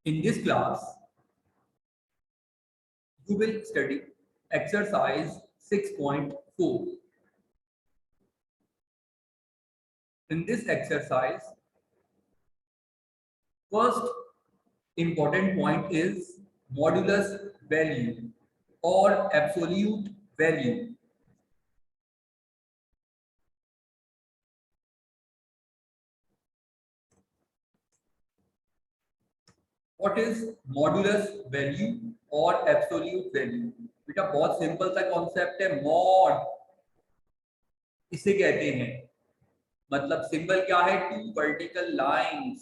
In this class, you will study exercise 6.4. In this exercise, first important point is modulus value or absolute value. What is modulus value और absolute value? बेटा बहुत simple सा concept है। Mod इसे कहते हैं, मतलब symbol क्या है? टू वर्टिकल लाइंस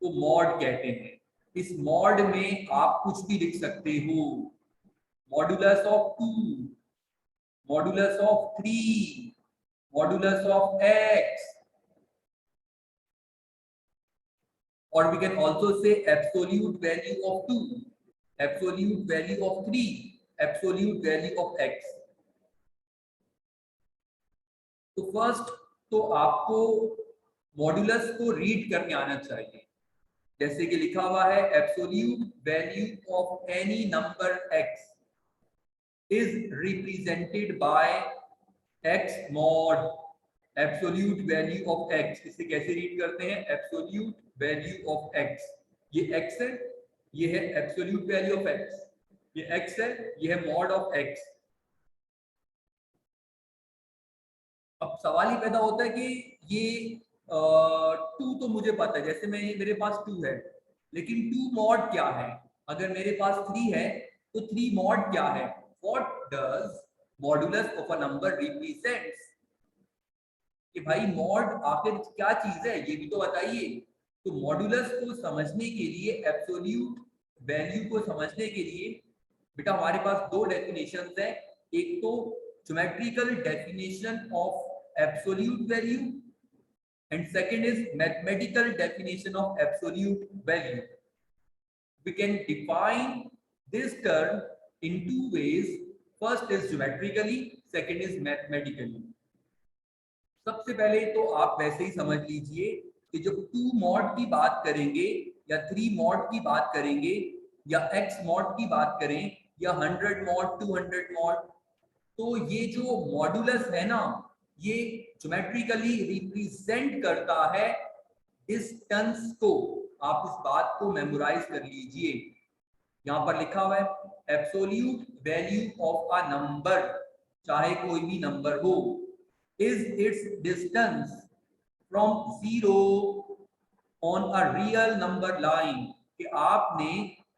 को मॉड कहते हैं। इस मॉड में आप कुछ भी लिख सकते हो। Modulus of 2, modulus of 3, modulus of x, or we can also say absolute value of 2, absolute value of 3, absolute value of x. तो फर्स्ट तो आपको मॉडुलस को रीड करने आना चाहिए। जैसे कि लिखा हुआ है absolute value of any number x is represented by x mod absolute value of x। इसे कैसे रीड करते हैं? absolute value of x। ये x है, ये है absolute value of x, ये x है, ये है mod of x। अब सवाल ही पैदा होता है कि ये 2 तो मुझे पता है, जैसे मैं मेरे पास 2 है, लेकिन 2 mod क्या है? अगर मेरे पास 3 है तो 3 mod क्या है? What does modulus of a number represents? कि भाई मॉड आखिर क्या चीज है, ये भी तो बताइए। तो मॉडुलस को समझने के लिए, एब्सोल्यूट वैल्यू को समझने के लिए बेटा हमारे पास दो डेफिनेशंस है। एक तो geometrical definition of absolute value and second is mathematical definition of absolute value. We can define this term in two ways. First is geometrically, second is mathematically. सबसे पहले तो आप वैसे ही समझ लीजिए कि जब 2 मॉड की बात करेंगे या 3 मॉड की बात करेंगे या x मॉड की बात करें या 100 मॉड 200 मॉड, तो ये जो मॉडुलस है ना, ये ज्योमेट्रिकली रिप्रेजेंट करता है डिस्टेंस को। आप इस बात को मेमोराइज कर लीजिए। यहाँ पर लिखा हुआ है absolute value of a number, चाहे कोई भी नंबर हो, is its distance from 0 on a real number line। कि आपने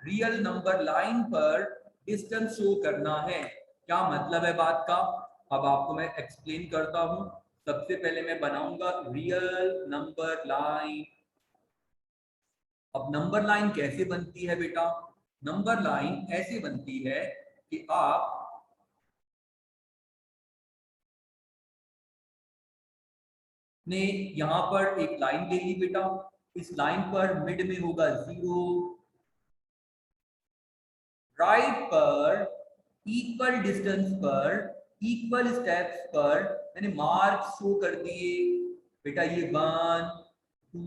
रियल नंबर लाइन पर डिस्टेंस शो करना है। क्या मतलब है बात का? अब आपको मैं एक्सप्लेन करता हूं। सबसे पहले मैं बनाऊंगा रियल नंबर लाइन। अब नंबर लाइन कैसे बनती है बेटा? नंबर लाइन ऐसे बनती है कि आप ने यहां पर एक लाइन ले ली बेटा, इस लाइन पर मिड में होगा 0, राइट पर इक्वल डिस्टेंस पर इक्वल स्टेप्स पर मैंने मार्क शो कर दिए बेटा। ये 1 2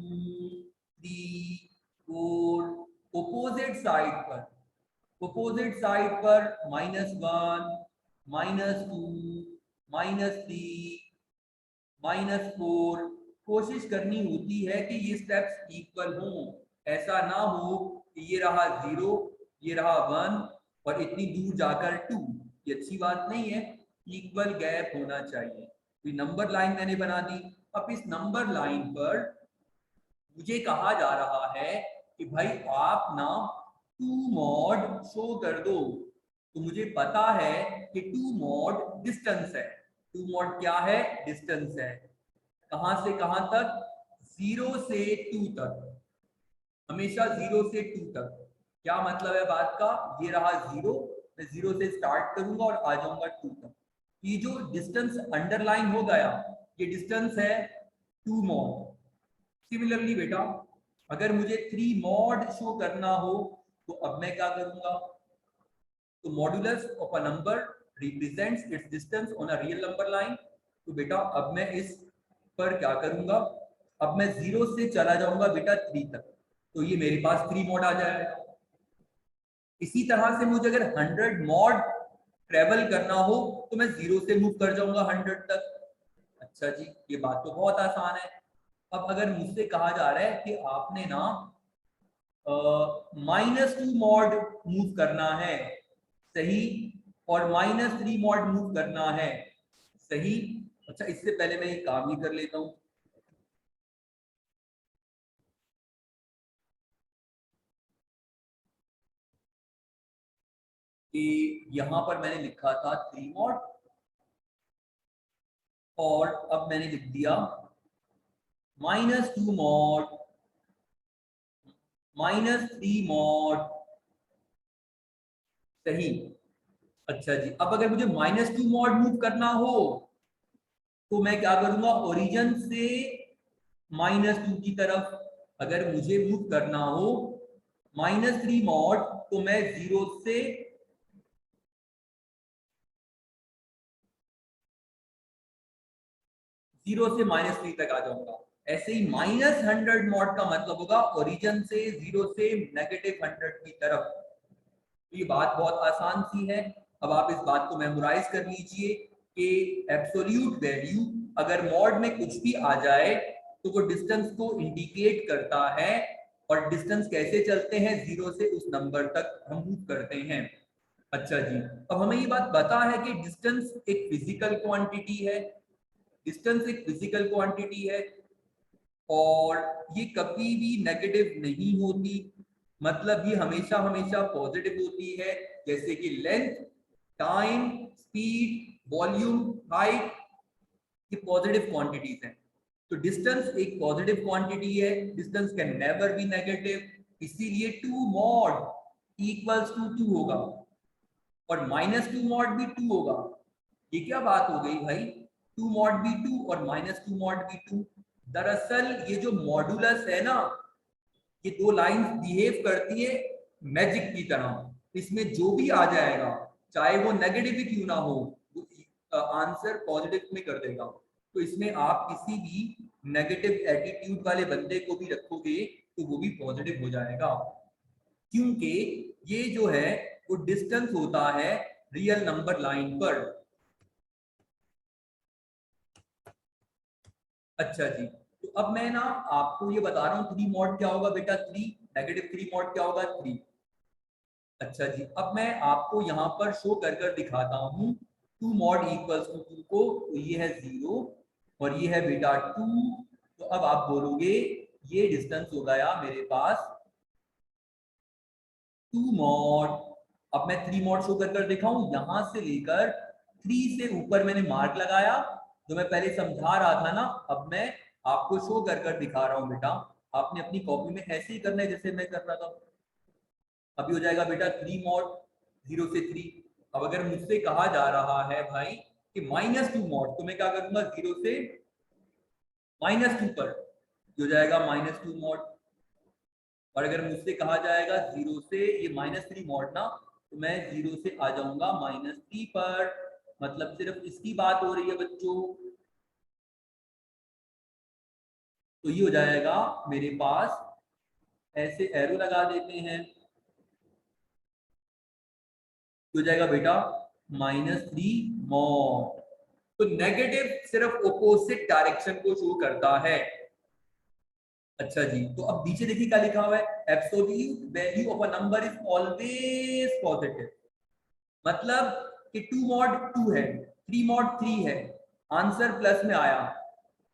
3 4। ओपोजिट साइड पर, ऑपोजिट साइड पर -1 -2 -3 -4। कोशिश करनी होती है कि ये स्टेप्स इक्वल हों। ऐसा ना हो कि ये रहा 0, ये रहा 1 और इतनी दूर जाकर 2। ये अच्छी बात नहीं है। इक्वल गैप होना चाहिए। तो नंबर लाइन मैंने बना दी। अब इस नंबर लाइन पर मुझे कहा जा रहा है कि भाई आप ना 2 मॉड शो कर दो। तो मुझे पता है कि 2 मॉड डिस्टेंस है। 2 मॉड क्या है? डिस्टेंस है। कहां से कहां तक? 0 से 2 तक। हमेशा 0 से 2 तक। क्या मतलब है बात का? ये रहा 0, मैं 0 से स्टार्ट करूंगा और आ जाऊंगा 2 तक। ये जो डिस्टेंस अंडरलाइन हो गया, ये डिस्टेंस है 2 मॉड। सिमिलरली बेटा अगर मुझे 3 मॉड शो करना हो तो अब मैं क्या करूंगा? तो modulus of a number represents it's distance on a real number line. तो बेटा अब मैं इस पर क्या करूंगा? अब मैं 0 से चला जाऊंगा बेटा 3 तक। तो ये मेरे पास 3 मॉड आ जाएगा। इसी तरह से मुझे अगर 100 मॉड ट्रेवल करना हो तो मैं 0 से मूव कर जाऊंगा 100 तक। अच्छा जी, ये बात तो बहुत आसान है। अब अगर मुझसे कहा जा रहा है कि आपने ना -2 मॉड मूव करना है, सही, और -3 मॉड मूव करना है, सही। अच्छा, इससे पहले मैं ये काम ही कर लेता हूँ। कि यहां पर मैंने लिखा था 3 मॉड, और अब मैंने लिख दिया -2 मॉड, -3 मॉड, सही। अच्छा जी, अब अगर मुझे -2 मॉड मूव करना हो तो मैं क्या करूंगा, ओरिजिन से -2 की तरफ। अगर मुझे मूव करना हो -3 मॉड तो मैं 0 से 3 तक आ जाऊंगा। ऐसे ही -100 मॉड का मतलब होगा ओरिजिन से 0 से -100 की तरफ। तो ये बात बहुत आसान सी है। अब आप इस बात को मेमोराइज कर लीजिए कि एब्सोल्यूट वैल्यू अगर मॉड में कुछ भी आ जाए तो वो डिस्टेंस को इंडिकेट करता है, और डिस्टेंस कैसे चलते हैं, 0 से उस नंबर तक हम मूव करते हैं। अच्छा जी, अब हमें ये बात पता है कि डिस्टेंस एक फिजिकल क्वांटिटी है, डिस्टेंस एक फिजिकल क्वांटिटी है, और ये कभी भी नेगेटिव नहीं होती। मतलब ये हमेशा हमेशा पॉजिटिव होती है। जैसे कि length, time, speed, volume, height, ये पॉजिटिव क्वांटिटीज हैं। तो डिस्टेंस एक पॉजिटिव क्वांटिटी है, distance can never be negative. इसीलिए 2 मॉड इक्वल्स टू 2 होगा, और -2 मॉड भी 2 होगा। ये क्या बात हो गई भाई, 2 मॉड भी 2 और -2 मॉड भी 2। दरअसल ये जो मॉडुलस है ना, ये दो लाइंस बिहेव करती है मैजिक की तरह। इसमें जो भी आ जाएगा, चाहे वो नेगेटिव ही क्यों ना हो, आंसर पॉजिटिव में कर देगा। तो इसमें आप किसी भी नेगेटिव एटीट्यूड वाले बंदे को भी रखोगे तो वो भी पॉजिटिव हो जाएगा, क्योंकि ये जो है वो डिस्टेंस होता है रियल नंबर लाइन पर। अच्छा जी, तो अब मैं ना आपको ये बता रहा हूँ 3 मॉड क्या होगा बेटा, 3 -3 मॉड क्या होगा, 3। अच्छा जी, अब मैं आपको यहाँ पर शो कर कर दिखाता हूँ 2 मॉड इक्वल्स टू 2 को। तो ये है 0 और ये है बेटा 2। तो अब आप बोलोगे ये डिस्टेंस हो गया मेरे पास 2 मॉड। अब मैं 3 मॉड शो कर कर दिखाऊं, यहां से लेकर 3 से ऊपर मैंने मार्क लगाया, जो मैं पहले समझा रहा था ना, अब मैं आपको शो कर कर दिखा रहा हूं बेटा। आपने अपनी कॉपी में ऐसे ही करना है जैसे मैं कर रहा था। अभी हो जाएगा बेटा 3 मॉड, 0 से 3। अब अगर मुझसे कहा जा रहा है भाई कि -2 मॉड, तो मैं क्या करूंगा, 0 से -2 पर, ये हो जाएगा -2 मॉड। और अगर मुझसे कहा जाएगा 0 से ये -3 मॉड ना, तो मैं 0 से आ जाऊंगा -3 पर। मतलब सिर्फ इसकी बात हो रही है बच्चों। तो ये हो जाएगा मेरे पास, ऐसे एरो लगा देते हैं, तो हो जाएगा बेटा -3 मॉड। तो नेगेटिव सिर्फ ऑपोजिट डायरेक्शन को शो करता है। अच्छा जी, तो अब नीचे देखिए क्या लिखा हुआ है, absolute value of a number is always positive. मतलब कि 2 मॉड 2 है, 3 मॉड 3 है, आंसर प्लस में आया।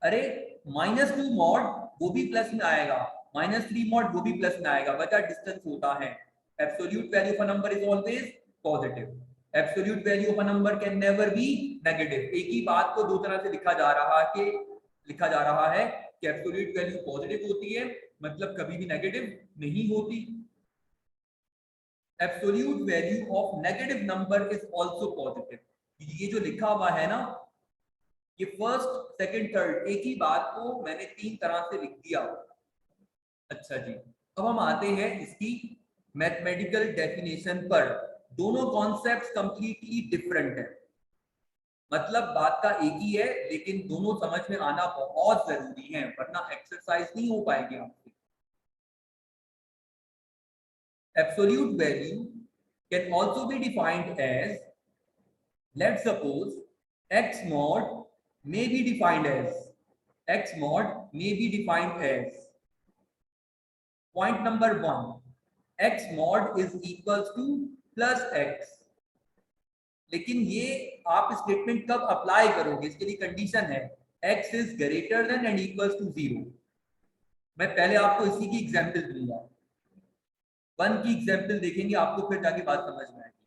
अरे -2 मॉड वो भी प्लस में आएगा, -3 मॉड वो भी प्लस में आएगा, बचा डिस्टेंस होता है। Absolute value of a number is always positive. Absolute value of a number can never be negative. एक ही बात को दो तरह से लिखा जा रहा है कि एब्सोल्यूट वैल्यू पॉजिटिव होती है, मतलब कभी भी नेगेटिव नहीं होती। Absolute value of negative number is also positive. ये जो लिखा हुआ है ना, ये फर्स्ट सेकंड थर्ड एक ही बात को मैंने 3 तरह से लिख दिया। अच्छा जी, अब हम आते हैं इसकी मैथमेटिकल डेफिनेशन पर। दोनों कॉन्सेप्ट्स कंप्लीटली डिफरेंट है, मतलब बात का एक ही है, लेकिन दोनों समझ में आना बहुत जरूरी है, वरना एक्सरसाइज नहीं हो पाएगी आपसे। Absolute value can also be defined as, let's suppose x mod may be defined as, x mod may be defined as, point number 1, x mod is equals to plus x. लेकिन ये आप statement कब apply करोगे, इसके लिए condition है x is greater than and equals to 0। मैं पहले आपको इसी की एग्जांपल दूंगा, 1 की एग्जांपल देखेंगे आपको, फिर जाके बात समझ में आएगी।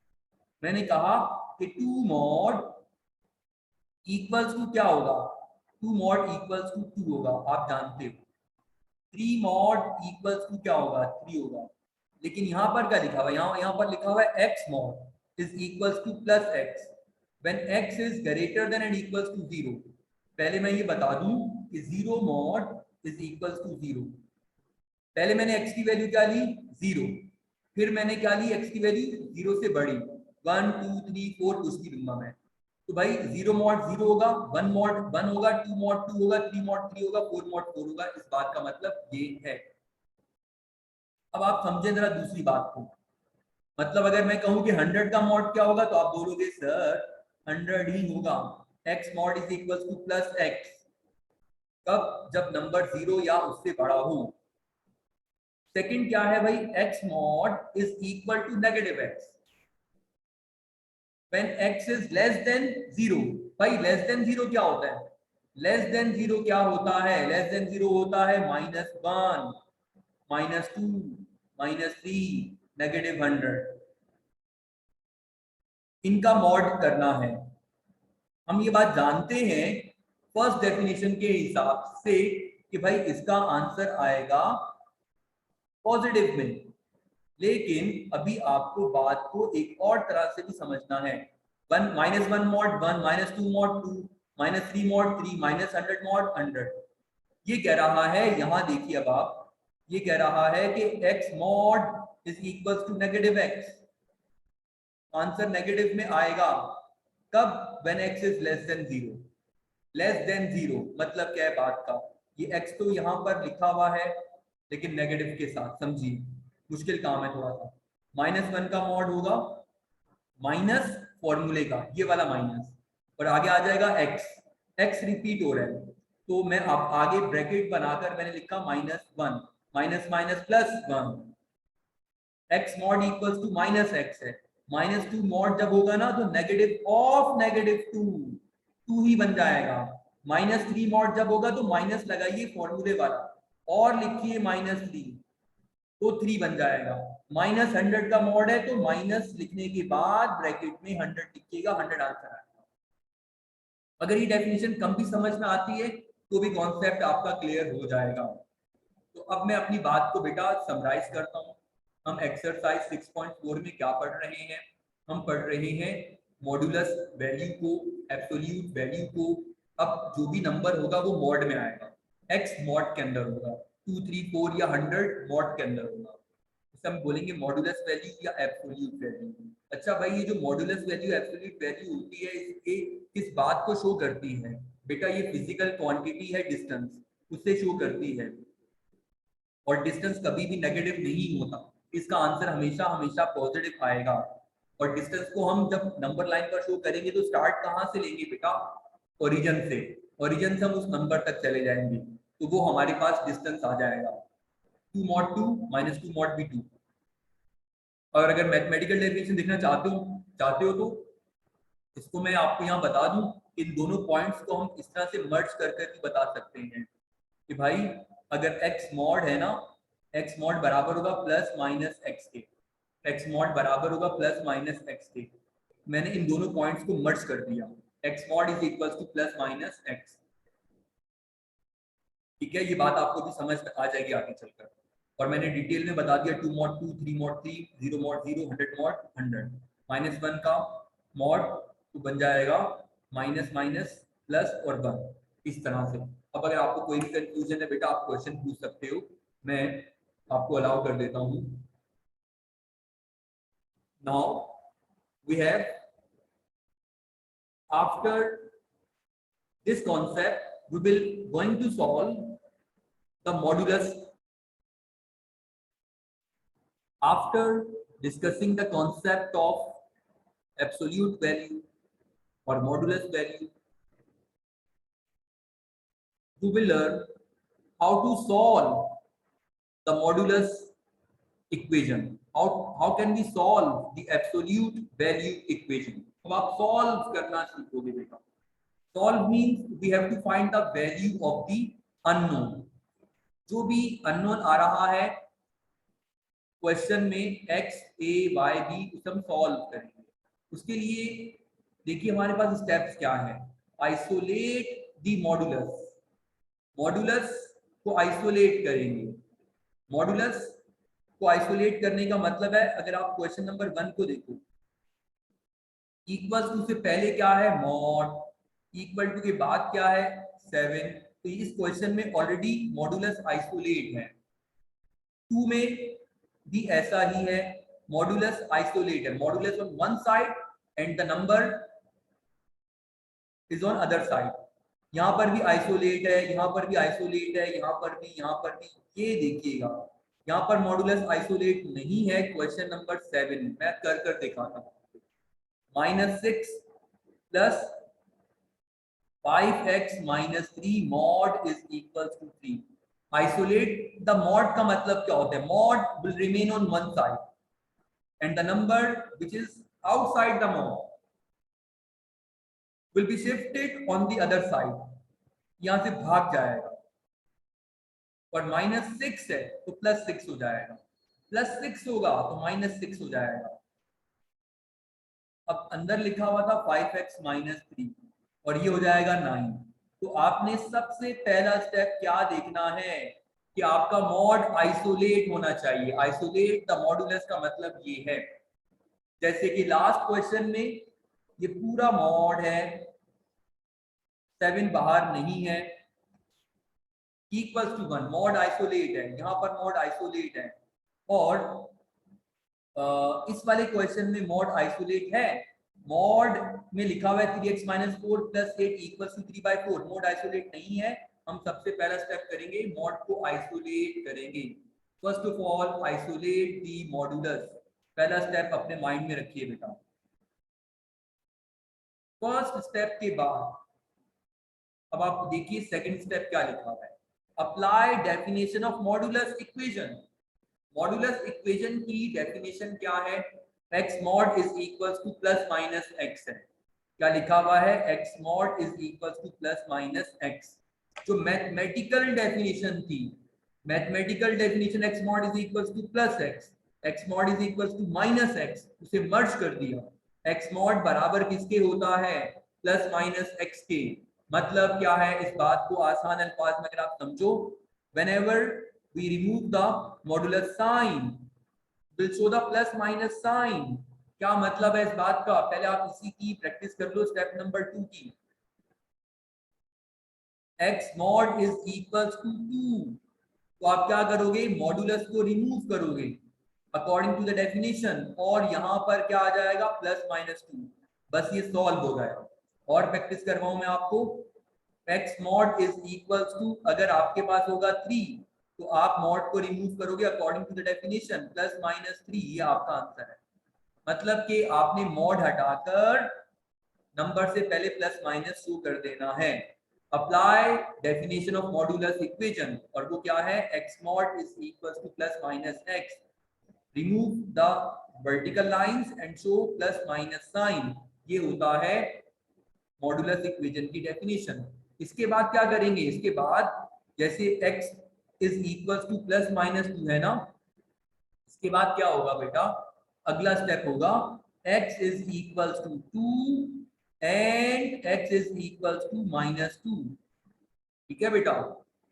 मैंने कहा कि 2 मॉड इक्वल्स टू क्या होगा, 2 मॉड इक्वल्स टू 2 होगा, आप जानते हो। 3 मॉड इक्वल्स टू क्या होगा, 3 होगा। लेकिन यहाँ पर क्या लिखा हुआ है, यहाँ पर लिखा हुआ है x mod is equals to plus x when x is greater than and equals to 0। पहले मैं ये बता दूं कि 0 मॉड इज इक्वल्स टू 0। पहले मैंने x की वैल्यू क्या ली, 0, फिर मैंने क्या ली, x की वैल्यू 0 से बड़ी, 1 2 3 4 कुछ भी दूंगा मैं। तो भाई 0 मॉड 0 होगा, 1 मॉड 1 होगा, 2 मॉड 2 होगा, 3 मॉड 3 होगा, 4 मॉड 4 होगा। इस बात का मतलब ये है। अब आप समझे जरा दूसरी बात को, मतलब अगर मैं कहूं कि 100 का मॉड क्या होगा, तो आप बोलोगे सर 100 ही होगा, x mod is equals to plus x। कब, जब नंबर 0 या उससे बड़ा हो। सेकंड क्या है भाई, x mod is equal to negative x when x is less than 0। भाई लेस देन 0 क्या होता है, लेस देन 0 क्या होता है, लेस देन 0 होता है -1 -2 -3 -100। इनका मॉड करना है। हम ये बात जानते हैं फर्स्ट डेफिनेशन के हिसाब से कि भाई इसका आंसर आएगा पॉजिटिव में। लेकिन अभी आपको बात को एक और तरह से भी समझना है। 1 -1 मॉड 1 -2 मॉड 2 -3 मॉड 3 -100 मॉड 100। ये कह रहा है, यहां देखिए अब आप, ये कह रहा है कि x mod is equals to negative x। Answer negative में आएगा कब, when x is less than 0। Less than 0 मतलब क्या है बात का, ये x तो यहाँ पर लिखा हुआ है लेकिन नेगेटिव के साथ, समझिए मुश्किल काम है थोड़ा सा। -1 का मॉड होगा माइनस फॉर्मूले का ये वाला माइनस, और आगे आ जाएगा x, x रिपीट हो रहा है, तो मैं अब आगे ब्रैकेट बनाकर मैंने लिखा -1 minus minus +1, x mod equals to -x है। -2 मॉड जब होगा ना तो नेगेटिव ऑफ -2 2 ही बन जाएगा। -3 मॉड जब होगा तो माइनस लगाइए फॉर्मूले वाला और लिखिए -3 तो 3 बन जाएगा। -100 का मॉड है तो माइनस लिखने के बाद ब्रैकेट में 100 लिखिएगा, 100 आंसर आएगा। अगर ये डेफिनेशन कम भी समझ में आती है तो भी कॉन्सेप्ट आपका क्लियर हो जाएगा। तो अब मैं अपनी बात को बेटा समराइज करता हूँ। हम एक्सरसाइज 6.4 में क्या पढ़ रहे हैं, हम पढ़ रहे हैं मॉड्यूलस वैल्यू को, एब्सोल्यूट वैल्यू को। अब जो भी नंबर होगा वो मॉड में आएगा, एक्स मॉड के अंदर होगा, 2 3 4 या 100 मॉड के अंदर होगा। इसे हम बोलेंगे मॉड्यूलस वैल्यू या एब्सोल्यूट वैल्यू। अच्छा भाई, ये जो मॉड्यूलस वैल्यू एब्सोल्यूट वैल्यू होती है, इसके किस बात को शो करती है बेटा, ये फिजिकल क्वांटिटी है डिस्टेंस, उससे शो करती है। और डिस्टेंस कभी भी नेगेटिव नहीं होता, इसका आंसर हमेशा हमेशा पॉजिटिव आएगा। और डिस्टेंस को हम जब नंबर लाइन पर शो करेंगे तो स्टार्ट कहाँ से लेंगे बेटा, ओरिजिन से। ओरिजिन से हम उस नंबर तक चले जाएंगे तो वो हमारे पास डिस्टेंस आ जाएगा 2 mod 2 -2 mod भी 2। और अगर मैथमेटिकल डेफिनेशन देखना चाहते हो तो इसको मैं आपको यहाँ बता दूं, इन दोनों पॉइंट्स को हम इस तरह से मर्ज कर करके बता सकते हैं कि भाई अगर x मॉड है ना, x मॉड बराबर होगा प्लस माइनस एक्स के, x मॉड बराबर होगा प्लस माइनस एक्स के। मैंने इन दोनों पॉइंट्स को मर्ज कर दिया, x mod is equals to plus minus x. ठीक है, ये बात आपको भी समझ आ जाएगी आगे चलकर। और मैंने डिटेल में बता दिया 2 mod 2 3 mod 3 0 mod 0 100 mod 100। -1 का मॉड तो बन जाएगा माइनस माइनस प्लस और 1 इस तरह से। अब अगर आपको कोई भी कंफ्यूजन है बेटा आप क्वेश्चन पूछ सकते हो, मैं आपको अलाउ कर देता हूँ। Now we have, after this concept we will going to solve the modulus After discussing the concept of absolute value or modulus value, you will learn how to solve the modulus equation. How can we solve the absolute value equation? अब आप solve करना सीखोगे बेटा. Solve means we have to find the value of the unknown. जो भी unknown आ रहा है question में x, a, y, b उसे हम सॉल्व करेंगे. उसके लिए देखिए हमारे पास स्टेप्स क्या है. Isolate the modulus. मॉडुलस को आइसोलेट करेंगे. मॉडुलस को आइसोलेट करने का मतलब है, अगर आप क्वेश्चन नंबर 1 को देखो, इक्वल टू से पहले क्या है मॉड, इक्वल टू के बाद क्या है 7. तो इस क्वेश्चन में ऑलरेडी मॉडुलस आइसोलेट है. 2 में भी ऐसा ही है, मॉडुलस आइसोलेट है. Modulus on one side and the number is on other side. यहाँ पर भी आइसोलेट है, यहाँ पर भी आइसोलेट है, यहाँ पर भी, यहाँ पर भी. ये देखिएगा यहाँ पर मॉडुलस आइसोलेट नहीं है. क्वेश्चन नंबर 7 मैं कर दिखाता हूँ. -6 plus 5x minus 3 mod is equals to 3. Isolate the mod का मतलब क्या होता है? Mod will remain on one side and the number which is outside the mod will be shifted on the other side. यहाँ से भाग जाएगा. और -6 है तो +6 हो जाएगा. +6 होगा तो -6 हो जाएगा. अब अंदर लिखा हुआ था 5x minus 3 और ये हो जाएगा 9. तो आपने सबसे पहला स्टेप क्या देखना है कि आपका मॉड आइसोलेट होना चाहिए. आइसोलेट द मॉडुलस का मतलब ये है, जैसे कि लास्ट क्वेश्चन में ये पूरा मॉड है, 7 बाहर नहीं है, इक्वल्स टू 1, मॉड आइसोलेट है. यहाँ पर मॉड आइसोलेट है और इस वाले क्वेश्चन में मॉड आइसोलेट है. मॉड में लिखा हुआ है 3x - 4 + 8 = 3/4. मॉड आइसोलेट नहीं है. हम सबसे पहला स्टेप करेंगे, मॉड को आइसोलेट करेंगे. First of all isolate the modulus. पहला स्टेप अपने माइंड में रखिए बेटा. फर्स्ट स्टेप के बाद अब आप देखिए सेकंड स्टेप क्या लिखा हुआ है. Apply definition of modulus equation. Modulus equation की डेफिनेशन क्या है? x mod is equals to plus minus x है. क्या लिखा हुआ है? x mod is equals to plus minus x. जो मैथमेटिकल डेफिनेशन थी, mathematical definition x mod is equals to plus x, x mod is equals to minus x, उसे मर्ज कर दिया. x mod बराबर किसके होता है? प्लस माइनस x के. मतलब क्या है? इस बात को आसान अल्फाज में अगर आप समझो, whenever we remove the modulus sign will show the plus minus sign. क्या मतलब है इस बात का? पहले आप इसी की प्रैक्टिस कर लो. स्टेप नंबर 2 की, x mod is equals to 2. तो आप क्या करोगे? मॉडुलस को रिमूव करोगे अकॉर्डिंग टू द डेफिनेशन और यहाँ पर क्या आ जाएगा? +-2. बस ये सॉल्व हो गया. और प्रैक्टिस करवाऊं मैं आपको. x mod is equals to, अगर आपके पास होगा 3 तो आप मॉड को रिमूव करोगे अकॉर्डिंग टू द डेफिनेशन, +-3. ये आपका आंसर है. मतलब कि आपने मॉड हटाकर नंबर से पहले प्लस माइनस शो कर देना है. Apply definition of modulus equation और वो क्या है? x mod is equals to +-x. Remove the vertical lines and show +- sign. ये होता है मॉडुलस इक्वेशन की डेफिनेशन. इसके बाद क्या करेंगे? इसके बाद जैसे x is equals to +-2 है ना, इसके बाद क्या होगा बेटा? अगला स्टेप होगा x is equals to 2 and x is equals to -2. ठीक है बेटा.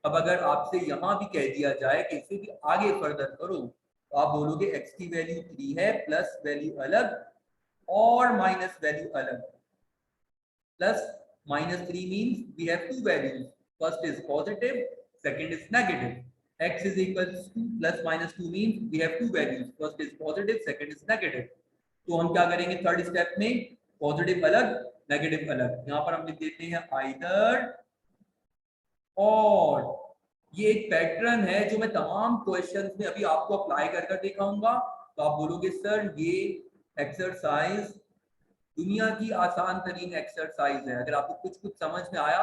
अब अगर आपसे यहां भी कह दिया जाए कि इसे भी आगे फर्दर करो तो आप बोलोगे x की वैल्यू 3 है, प्लस वैल्यू अलग और माइनस वैल्यू अलग. +-3 means we have two values. First is positive, second is negative. X is equals to +-2 means we have two values. First is positive, second is negative. तो हम क्या करेंगे third step में? Positive अलग, negative अलग. यहाँ पर हम लिख देते हैं आइदर और. ये एक पैटर्न है जो मैं तमाम क्वेश्चंस में अभी आपको अप्लाई कर दिखाऊंगा तो आप बोलोगे सर ये एक्सरसाइज दुनिया की आसान तरीन एक्सरसाइज है। अगर आपको कुछ कुछ समझ में आया,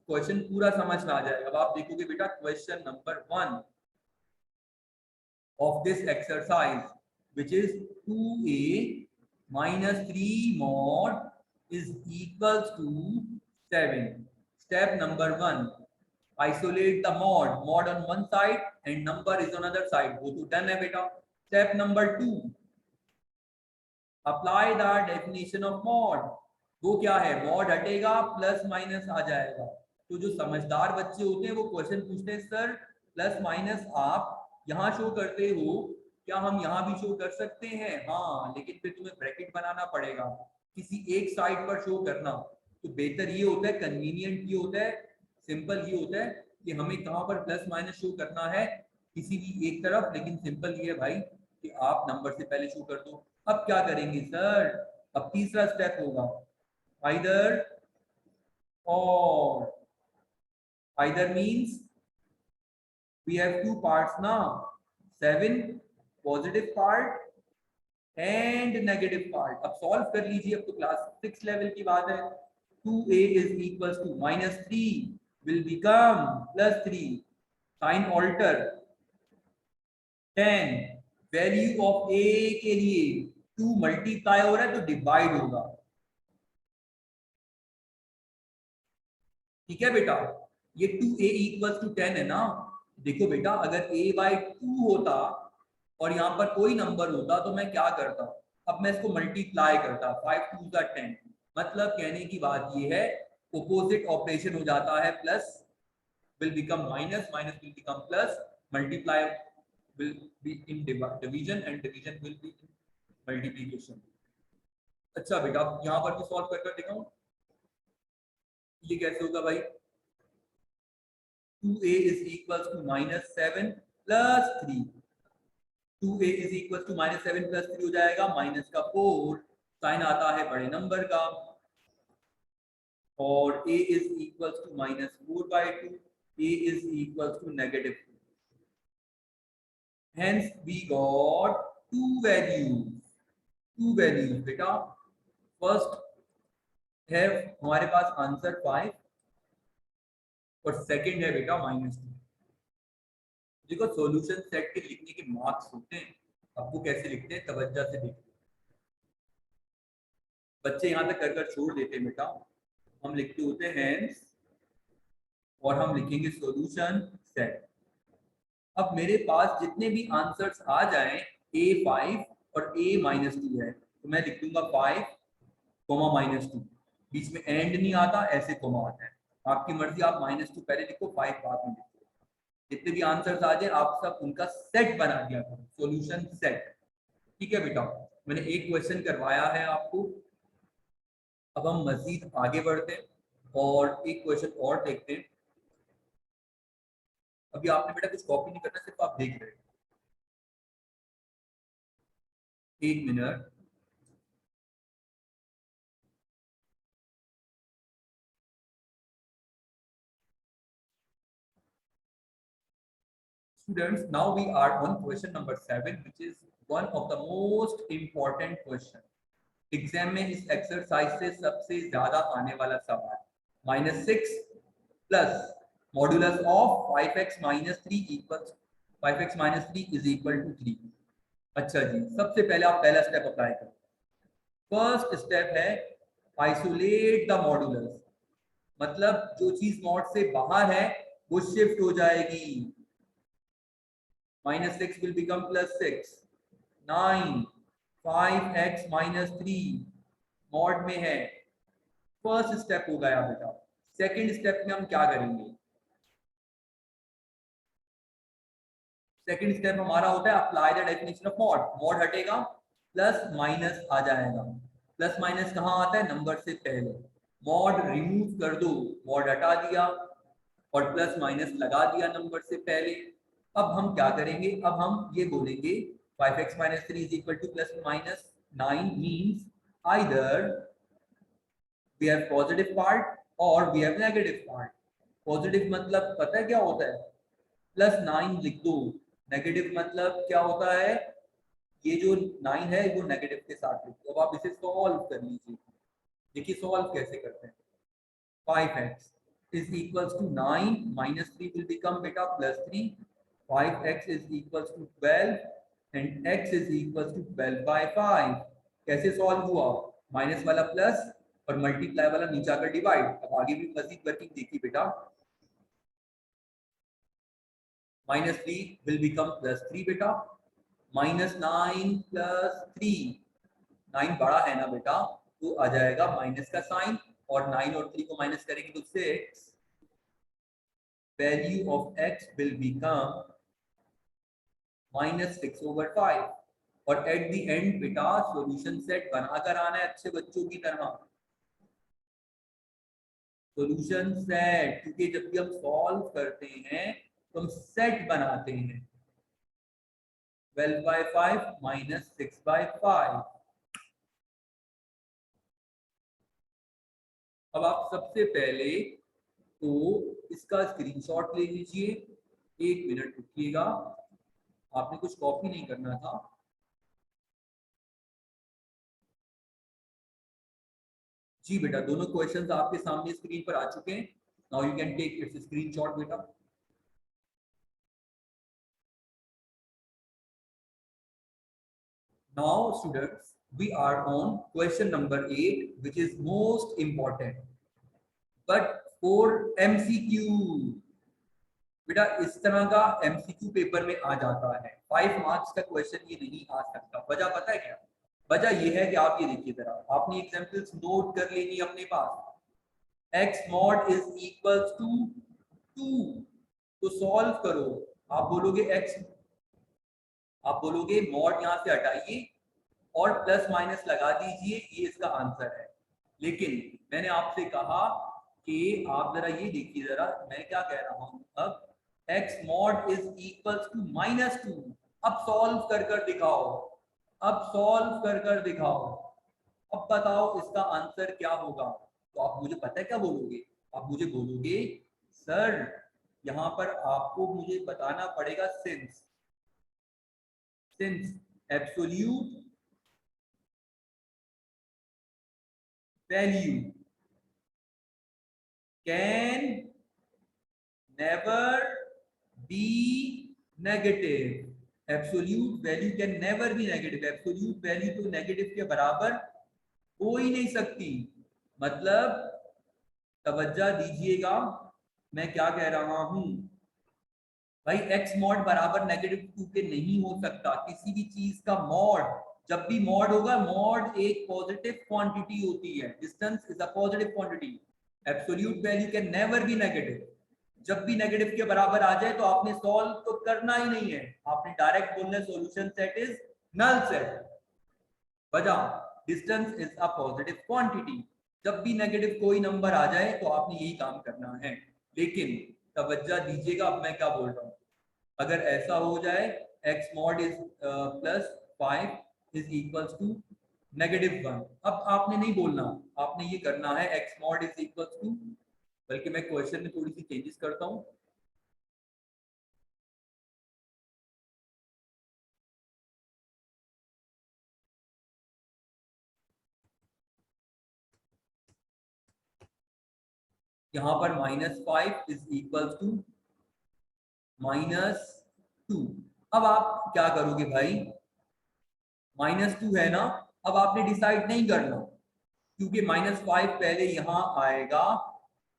क्वेश्चन पूरा समझ में आ जाएगा। अब आप देखोगे बेटा question number 1 of this exercise, which is 2a minus 3 mod is equals to 7. Step number 1, isolate the mod on one side and number is on other side. वो तो done है बेटा। Step number 2, apply the definition of mod. वो क्या है, mod हटेगा plus minus आ जाएगा। तो जो समझदार बच्चे होते हैं वो क्वेश्चन पूछते हैं सर प्लस माइनस आप यहाँ शो करते हो, क्या हम यहाँ भी शो कर सकते हैं? हाँ, लेकिन फिर तुम्हें ब्रैकेट बनाना पड़ेगा, किसी एक साइड पर शो करना। तो बेहतर ये होता है, कन्वीनियंट ये होता है, सिंपल ये होता है कि हमें कहाँ पर प्लस माइनस शो करना है, किसी भी एक तरफ। लेकिन सिंपल ये है भाई कि आप नंबर से पहले शो कर दो। अब क्या करेंगे सर, अब तीसरा स्टेप होगा आइदर और। Either means we have two parts now, 7 positive part and negative part. अब सॉल्व कर लीजिए, अब तो क्लास 6 लेवल की बात है। 2a is equals to -3 will become +3, sign alter 10, value of a के लिए 2 मल्टीप्लाई हो रहा है तो डिवाइड होगा। ठीक है बेटा, ये 2a equals to 10 है ना। देखो बेटा, अगर a/2 होता और यहाँ पर कोई नंबर होता तो मैं क्या करता, अब मैं इसको मल्टीप्लाई करता, 5 2 10। मतलब कहने की बात ये है, ऑपोजिट ऑपरेशन हो जाता है, plus will become minus, minus will become plus, multiply will be in division and division will be in multiplication। अच्छा बेटा, यहाँ पर भी सॉल्व कर दिखाऊं, ये कैसे होगा भाई? 2a is equals to -7 plus 3, 2a is equals to -7 plus 3 हो जाएगा माइनस का 4, साइन आता है बड़े नंबर का, और a is equals to -4/2, a is equals to -2। Hence we got two values बेटा। फर्स्ट है हमारे पास आंसर 5 और सेकंड है बेटा -2। देखो सॉल्यूशन सेट के लिखने के मार्क्स होते हैं, अब वो कैसे लिखते हैं तवज्जो से देखो। बच्चे यहाँ तक कर छोड़ देते हैं बेटा। हम लिखते होते हैं हैंस और हम लिखेंगे सॉल्यूशन सेट। अब मेरे पास जितने भी आंसर्स आ जाएं, a5 और a-2 है, तो मैं लिख दूंगा 5, -2। बीच में एंड नहीं आता, ऐसे कोमा आता है। आपकी मर्जी, आप -2 पहले लिखो, 5 बाद में लिखो। जितने भी आंसर्स आ जाए आप सब उनका सेट बना दिया करो, सॉल्यूशन सेट। ठीक है बेटा, मैंने एक क्वेश्चन करवाया है आपको। अब हम मजीद आगे बढ़ते हैं और एक क्वेश्चन और देखते हैं। अभी आपने बेटा कुछ कॉपी नहीं करना, सिर्फ आप देख रहे हैं। एक minute. Students, now we are on question number 7, which is one of the most important question। Exam में इस एक्सरसाइज से सबसे ज्यादा आने वाला सवाल, -6 plus modulus of 5x - 3 equals 5x - 3 is equal to 3। अच्छा जी, सबसे पहले आप पहला स्टेप अप्लाई करो। फर्स्ट स्टेप है आइसोलेट द मॉड्यूलस, मतलब जो चीज मॉड से बाहर है वो शिफ्ट हो जाएगी। -6 will become +6, 9, 5x - 3 मॉड में है। फर्स्ट स्टेप हो गया बेटा। सेकंड स्टेप में हम क्या करेंगे? सेकंड स्टेप हमारा होता है apply the definition of mod. Mod हटेगा, प्लस माइनस आ जाएगा। प्लस माइनस कहाँ आता है? नंबर से पहले। मॉड रिमूव कर दो, मॉड हटा दिया और प्लस माइनस लगा दिया नंबर से पहले। अब हम क्या करेंगे? अब हम ये बोलेंगे 5x - 3 is equal to +/9 means either we have positive part or we have negative part। Positive मतलब पता है क्या होता है? +9 लिख दो। नेगेटिव मतलब क्या होता है? ये जो 9 है वो नेगेटिव के साथ लिखो। अब आप इसे सॉल्व कर लीजिए। देखिए सॉल्व कैसे करते हैं। 5x is equals to 9 minus 3 will become beta plus 3. 5x is equals to 12 and x is equals to 12 by 5. कैसे सॉल्व हुआ? माइनस वाला प्लस और मल्टीप्लाई वाला नीचे आकर डिवाइड। अब आगे भी मजीद वर्किंग देखिए बेटा। माइनस 3 विल बिकम प्लस 3 बेटा। माइनस 9 प्लस 3, 9 बड़ा है ना बेटा, तो आ जाएगा माइनस का साइन, और 9 और 3 को माइनस करेंगे तो 6। Value of x will become -6/5। और एट द एंड बेटा सॉल्यूशन सेट बनाकर आना है अच्छे बच्चों की तरह। सॉल्यूशन सेट, क्योंकि जब भी हम सॉल्व करते हैं तो हम सेट बनाते हैं। 12/5 -6/5। अब आप सबसे पहले तो इसका स्क्रीनशॉट ले लीजिए। 1 मिनट रुकिएगा, आपने कुछ कॉपी नहीं करना था। जी बेटा, दोनों क्वेश्चंस आपके सामने स्क्रीन पर आ चुके हैं। Now you can take its screenshot बेटा। Now students, we are on question number 8, which is most important. But for MCQ, बेटा इस तरह का MCQ पेपर में आ जाता है। 5 मार्क्स का क्वेश्चन ये नहीं आ सकता। वजह पता है क्या? वजह ये है कि आप ये देखिए जरा, आपने एग्जांपल्स नोट कर लेनी अपने पास। x mod is equals to 2, तो सॉल्व करो। आप बोलोगे x, आप बोलोगे मॉड यहाँ से हटाइए और प्लस माइनस लगा दीजिए, ये इसका आंसर है। लेकिन मैंने आपसे कहा कि आप जरा ये देखिए जरा, मैं क्या कह रहा हूं। अब x mod is equals to -2। अब सॉल्व कर कर दिखाओ, अब सॉल्व कर कर दिखाओ। अब बताओ इसका आंसर क्या होगा। तो आप मुझे पता है क्या बोलोगे? आप मुझे बोलोगे सर यहाँ पर आपको मुझे बताना पड़ेगा since absolute value can never be negative. Absolute value can never be negative. Absolute value तो नेगेटिव के बराबर हो ही नहीं सकती। मतलब तवज्जो दीजिएगा, मैं क्या कह रहा हूं भाई। x मॉड बराबर -2 के नहीं हो सकता। किसी भी चीज का मॉड, जब भी मॉड होगा, मॉड एक पॉजिटिव क्वांटिटी होती है। Distance is a positive quantity. Absolute value can never be negative. जब भी नेगेटिव के बराबर आ जाए तो आपने सॉल्व तो करना ही नहीं है, आपने डायरेक्ट बोलना है solution set is null set. वजह distance is a positive quantity. जब भी नेगेटिव कोई नंबर आ जाए तो आपने यही काम करना है। लेकिन तवज्जो दीजिएगा, अब मैं क्या बोल रहा हूँ। अगर ऐसा हो जाए x mod is +5 is equals to -1, अब आपने नहीं बोलना, आपने ये करना है x mod is equals to, बल्कि मैं क्वेश्चन में थोड़ी सी चेंजेस करता हूँ। यहाँ पर -5 इज इक्वल्स टू -2। अब आप क्या करोगे भाई, -2 है ना। अब आपने डिसाइड नहीं करना, क्योंकि -5 पहले यहां आएगा।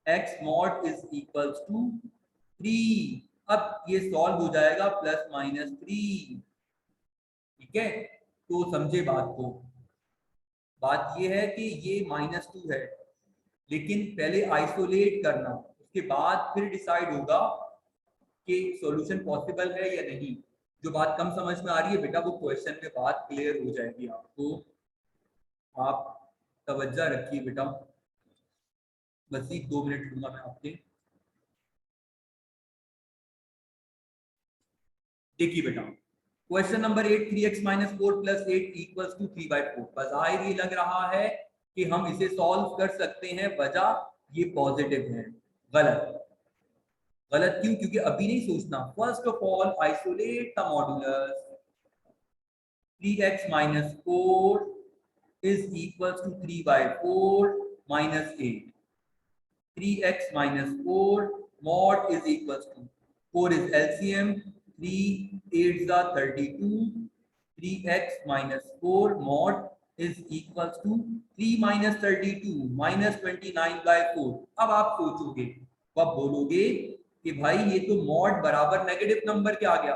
x mod is equals to 3। अब ये सॉल्व हो जाएगा +-3। ठीक है, तो समझे बात को। बात ये है कि ये -2 है, लेकिन पहले आइसोलेट करना, उसके बाद फिर डिसाइड होगा कि सॉल्यूशन पॉसिबल है या नहीं। जो बात कम समझ में आ रही है बेटा, वो क्वेश्चन में बात क्लियर हो जाएगी आपको। आप तवज्जो रखिए बेटा, मज़ीद 2 मिनट लूंगा मैं आपके। देखिए बेटा, क्वेश्चन नंबर 8, 3x - 4 + 8 = 3/4। बज़ाहिर ये लग रहा है कि हम इसे सॉल्व कर सकते हैं, वजह ये पॉजिटिव है। गलत। गलत क्यों? क्योंकि अभी नहीं सोचना। First of all isolate the modulus. 3x minus 4 is equals to 3 by 4 minus 8. 3x minus 4 mod is equals to 4 is LCM, 3 8s are 32. 3x minus 4 mod is equals to 3 minus 32 minus 29 by 4. अब आप सोचोगे, अब बोलोगे कि भाई ये तो mod बराबर नेगेटिव नंबर के आ गया,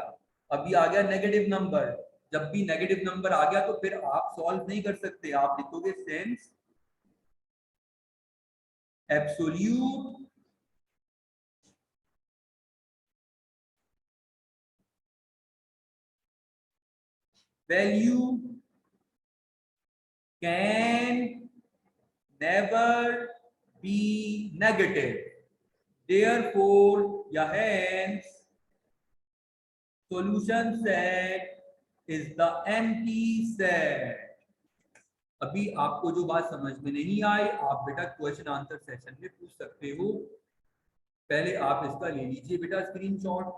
अभी आ गया नेगेटिव नंबर। जब भी नेगेटिव नंबर आ गया तो फिर आप सॉल्व नहीं कर सकते, आप लिखोगे sense absolute value can never be negative, therefore या hence solution set is the empty set। अभी आपको जो बात समझ में नहीं आई आप बेटा क्वेश्चन आंसर सेशन में पूछ सकते हो। पहले आप इसका ले लीजिए बेटा स्क्रीनशॉट।